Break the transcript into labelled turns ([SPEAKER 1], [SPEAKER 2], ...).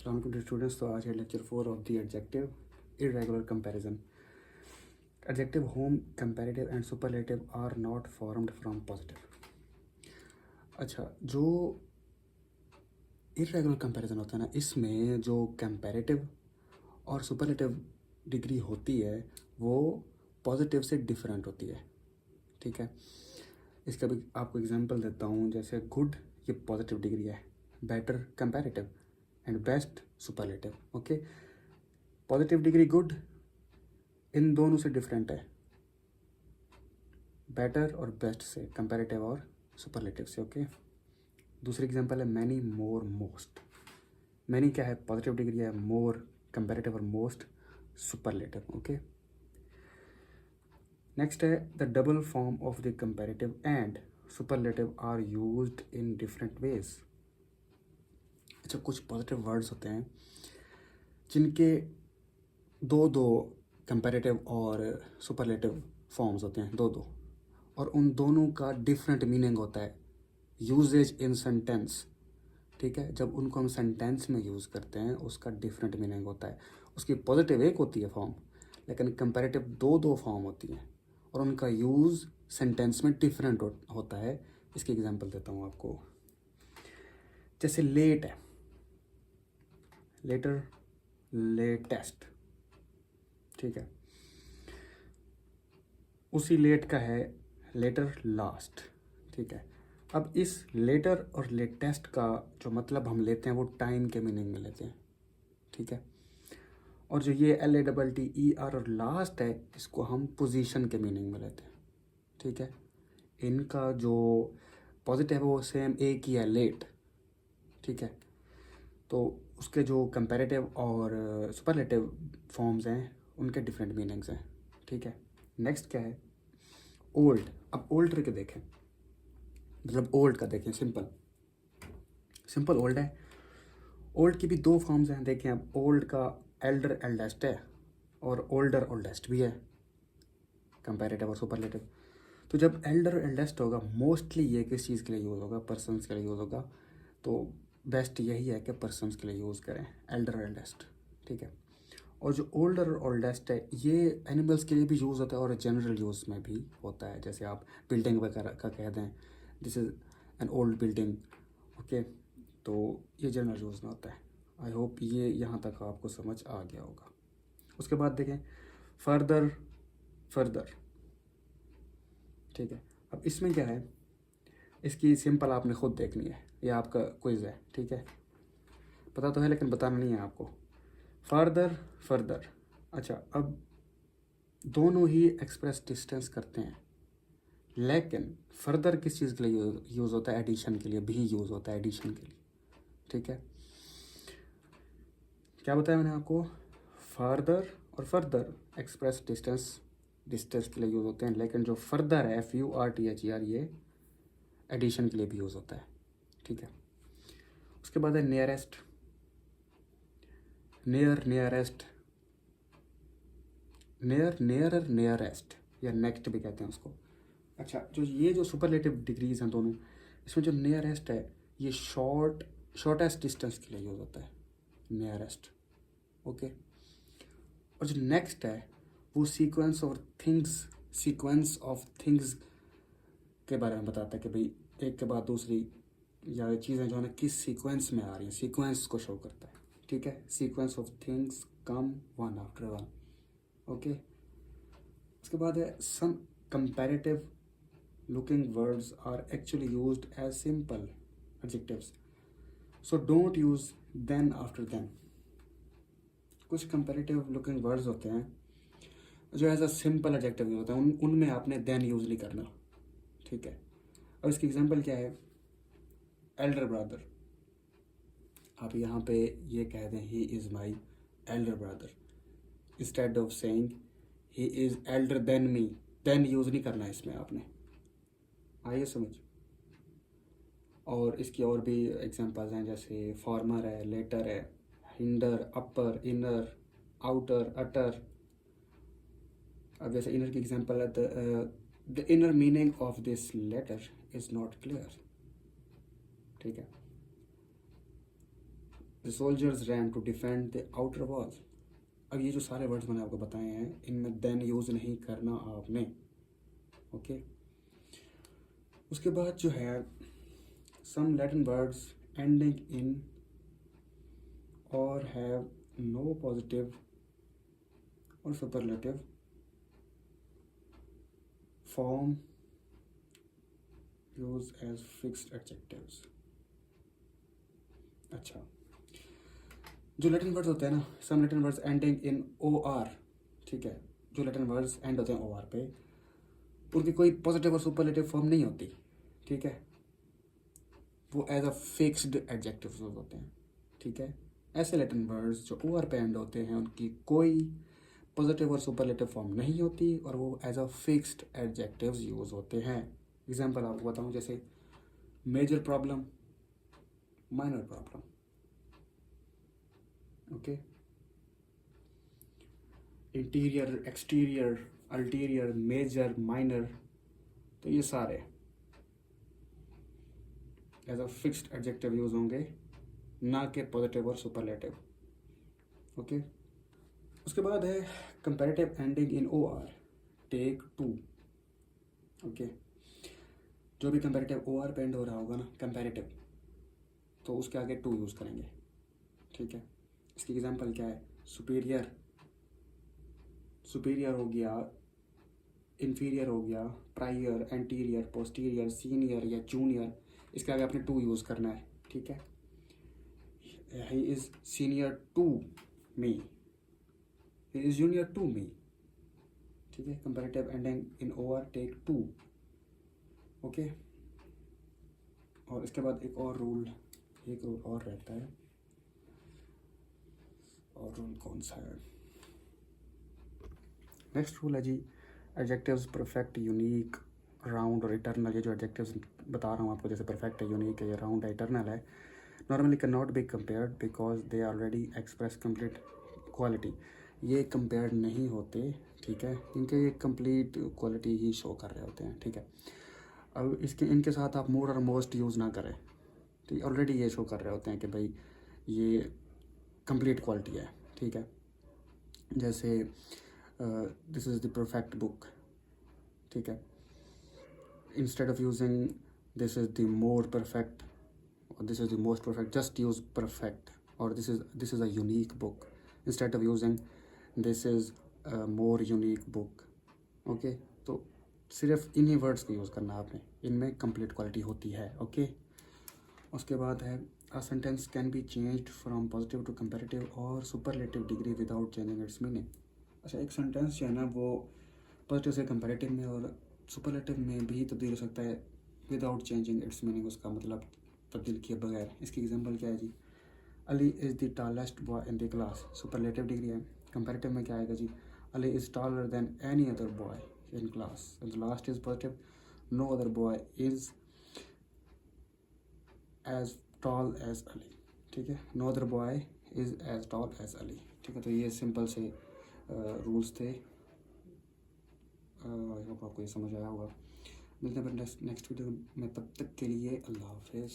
[SPEAKER 1] अस्सलाम वालेकुम स्टूडेंट्स। तो आज है lecture 4 of the adjective irregular comparison. Adjective home, comparative and superlative are not formed from positive. अच्छा, जो इर्रेगुलर कंपैरिजन होता है ना, इसमें जो कंपैरेटिव और सुपरलेटिव डिग्री होती है वो पॉजिटिव से डिफरेंट होती है। ठीक है, इसका भी आपको एग्जांपल देता हूँ। जैसे गुड, ये पॉजिटिव डिग्री है, better comparative and best superlative. Okay, positive degree good in दोनों से डिफरेंट है, बेटर और बेस्ट से, कंपैरेटिव और सुपरलेटिव से। ओके, दूसरी एग्जांपल है मैनी, मोर, मोस्ट। मैनी क्या है? पॉजिटिव डिग्री है, मोर कंपैरेटिव और मोस्ट सुपरलेटिव। ओके, नेक्स्ट है the double form of the comparative and superlative are used in different ways. अच्छा, कुछ पॉजिटिव वर्ड्स होते हैं जिनके दो दो कंपैरेटिव और सुपरलेटिव फॉर्म्स होते हैं, दो दो, और उन दोनों का डिफरेंट मीनिंग होता है, यूजेज इन सेंटेंस। ठीक है, जब उनको हम सेंटेंस में यूज़ करते हैं उसका डिफरेंट मीनिंग होता है। उसकी पॉजिटिव एक होती है फॉर्म, लेकिन कंपैरेटिव दो दो फॉर्म होती हैं और उनका यूज़ सेंटेंस में डिफरेंट होता है। इसकी एग्जांपल देता हूँ आपको। जैसे लेट है, लेटर, लेटेस्ट। ठीक है, उसी लेट का है लेटर, लास्ट। ठीक है, अब इस लेटर और लेटेस्ट का जो मतलब हम लेते हैं वो टाइम के मीनिंग में लेते हैं। ठीक है, और जो ये LATTER और लास्ट है, इसको हम पोजीशन के मीनिंग में लेते हैं। ठीक है, इनका जो पॉजिटिव है वो सेम एक ही है, लेट। ठीक है, तो उसके जो कंपैरेटिव और सुपरलेटिव फॉर्म्स हैं उनके डिफरेंट मीनिंग्स हैं। ठीक है, नेक्स्ट क्या है? ओल्ड। अब ओल्डर के देखें, मतलब ओल्ड का देखें, सिंपल सिंपल ओल्ड है। ओल्ड की भी दो फॉर्म्स हैं, देखें। अब ओल्ड का एल्डर, एल्डेस्ट है, और ओल्डर, ओल्डेस्ट भी है, कंपैरेटिव और सुपरलेटिव। तो जब एल्डर एल्डेस्ट होगा, मोस्टली ये किस चीज़ के लिए यूज़ होगा? पर्सन्स के लिए यूज़ होगा। तो बेस्ट यही है कि पर्सन्स के लिए यूज़ करें एल्डर एल्डेस्ट। ठीक है, और जो ओल्डर और ओल्डेस्ट है ये एनिमल्स के लिए भी यूज़ होता है और जनरल यूज़ में भी होता है। जैसे आप बिल्डिंग वगैरह का कह दें, this is an old building. Okay, तो ये जनरल यूज़ में होता है। आई होप ये यहाँ तक आपको समझ आ गया होगा। उसके बाद देखें फर्दर, फर्दर। ठीक है, अब इसमें क्या है? इसकी सिंपल आपने खुद देखनी है, ये आपका क्विज है। ठीक है, पता तो है लेकिन बताना नहीं है आपको। Further, further. अच्छा, अब दोनों ही एक्सप्रेस डिस्टेंस करते हैं, लेकिन फर्दर किस चीज़ के लिए यूज़ होता है? एडिशन के लिए भी यूज़ होता है, एडिशन के लिए। ठीक है, क्या बताया मैंने आपको? फर्दर और फर्दर एक्सप्रेस डिस्टेंस, डिस्टेंस के लिए यूज़ होते हैं, लेकिन जो फर्दर है, FURTHER, ये एडिशन के लिए भी यूज़ होता है। ठीक है, उसके बाद है nearest, near, nearest, near, nearer, nearest, या नेक्स्ट भी कहते हैं उसको। अच्छा, जो ये जो सुपरलेटिव डिग्रीज हैं दोनों, इसमें जो नियरेस्ट है ये शॉर्टेस्ट डिस्टेंस के लिए यूज़ होता है, नियरेस्ट। ओके, और जो नेक्स्ट है वो सीक्वेंस ऑफ थिंग्स के बारे में बताता है कि भाई एक के बाद दूसरी या चीज़ें जो है ना किस सीक्वेंस में आ रही हैं, सीक्वेंस को शो करता है। ठीक है, sequence of things come one after one. Okay, उसके बाद है some comparative looking words are actually used as simple adjectives, so don't use than after than. कुछ कंपैरेटिव लुकिंग वर्ड्स होते हैं जो as a simple adjective use होता है, उनमें आपने देन यूज नहीं करना। ठीक है, अब इसकी एग्जांपल क्या है? Elder brother. आप यहाँ पे ये कह दें he is my elder brother, instead of saying he is elder than me. Then use नहीं करना है इसमें आपने। आइए समझ। और इसकी और भी एग्जांपल्स हैं, जैसे फॉर्मर है, लेटर है, hinder, upper, inner, outer, utter. अब जैसे इनर की एग्जांपल है, the inner meaning of this letter is not clear. ठीक है, the soldiers ran to defend the outer wall. अब ये जो सारे वर्ड्स मैंने आपको बताए हैं, इनमें देन यूज़ नहीं करना आपने, ओके। उसके बाद जो है some Latin words ending in or have no positive or superlative form use as fixed adjectives. अच्छा, जो लैटिन वर्ड्स होते हैं ना, some Latin words ending in O R, ठीक है, जो लैटिन वर्ड्स एंड होते हैं ओ आर पे, उनकी कोई पॉजिटिव और सुपरलेटिव फॉर्म नहीं होती, ठीक है, वो as a fixed adjectives use होते हैं, ठीक है। ऐसे लैटिन वर्ड्स जो ओ आर पे एंड होते हैं, उनकी कोई पॉजिटिव और सुपरलेटिव फॉर्म नहीं होती और वो as a fixed adjectives use होते हैं। एग्जाम्पल आपको बताऊं, जैसे major problem, minor problem, okay, interior, exterior, ulterior, major, minor, तो ये सारे as a fixed adjective use होंगे, ना कि पॉजिटिव और सुपरलेटिव, ओके। उसके बाद है comparative ending in O R, take to, okay. जो भी कंपैरेटिव ओ आर पे एंड हो रहा होगा ना, कंपैरेटिव, तो उसके आगे टू यूज़ करेंगे, ठीक है। इसकी एग्जांपल क्या है, सुपीरियर, सुपीरियर हो गया, इन्फीरियर हो गया, प्रायर, एंटीरियर, पोस्टीरियर, सीनियर या जूनियर, इसके आगे आपने टू यूज़ करना है, ठीक है। He is senior to me, he is junior to me, ठीक है। Comparative ending in O R, take to, okay. और इसके बाद एक रूल और रहता है, और रूल कौन सा है, नेक्स्ट रूल है जी, एडजेक्टिव्स परफेक्ट, यूनिक, राउंड और इटर्नल। ये जो एडजेक्टिव्स बता रहा हूँ आपको, जैसे परफेक्ट है, यूनिक है, या राउंड है, इटर्नल है, normally can not be compared because they already express complete quality. ये कंपेयर्ड नहीं होते, ठीक है, इनके ये कंप्लीट क्वालिटी ही शो कर रहे होते हैं, ठीक है। अब इनके साथ आप मोर और मोस्ट यूज़ ना करें, ठीक, ऑलरेडी ये शो कर रहे होते हैं कि भाई ये कंप्लीट क्वालिटी है, ठीक है। जैसे this is the perfect book, ठीक है, instead of using this is the more perfect और this is the most perfect, just use perfect, और this is a unique book, instead of using this is more unique book, okay. तो सिर्फ इन्हीं words को use करना आपने, इनमें complete quality होती है, ओके। उसके बाद है a sentence can be changed from positive to comparative or superlative degree without changing its meaning. अच्छा, एक सेंटेंस जो है ना, वो पॉजिटिव से कंपैरेटिव में और सुपरलेटिव में भी तब्दील हो सकता है विदाउट चेंजिंग इट्स मीनिंग, उसका मतलब तब्दील किए बगैर। इसकी एग्जांपल क्या है जी, Ali is the tallest boy in the class, superlative degree है। कंपैरेटिव में क्या आएगा जी, Ali is taller than any other boy in class, and the last is positive, no other boy is as tall as Ali, ठीक है, no other boy is as tall as Ali, ठीक है। तो ये सिंपल से रूल्स थे, आई होप आपको ये समझ आया होगा। मिलते हैं नेक्स्ट वीडियो में, तब तक के लिए अल्लाह हाफिज़।